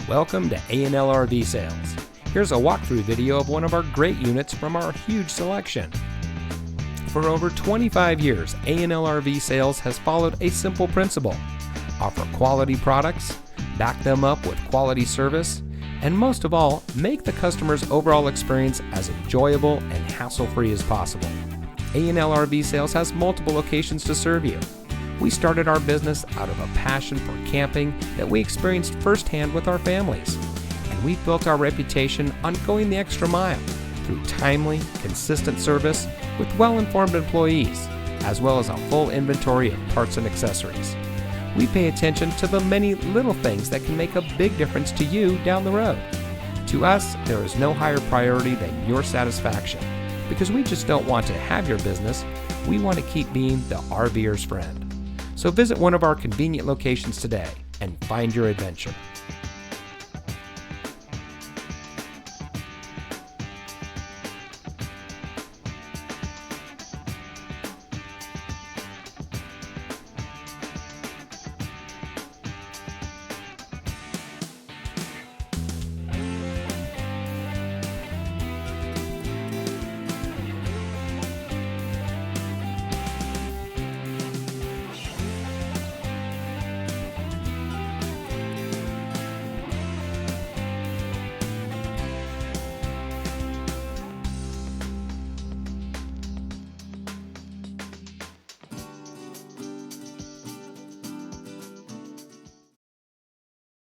Welcome to A&L RV Sales. Here's a walkthrough video of one of our great units from our huge selection. For over 25 years, A&L RV Sales has followed a simple principle: offer quality products, back them up with quality service, and most of all, make the customer's overall experience as enjoyable and hassle-free as possible. A&L RV Sales has multiple locations to serve you. We started our business out of a passion for camping that we experienced firsthand with our families, and we've built our reputation on going the extra mile through timely, consistent service with well-informed employees, as well as a full inventory of parts and accessories. We pay attention to the many little things that can make a big difference to you down the road. To us, there is no higher priority than your satisfaction, because we just don't want to have your business, we want to keep being the RVer's friend. So visit one of our convenient locations today and find your adventure.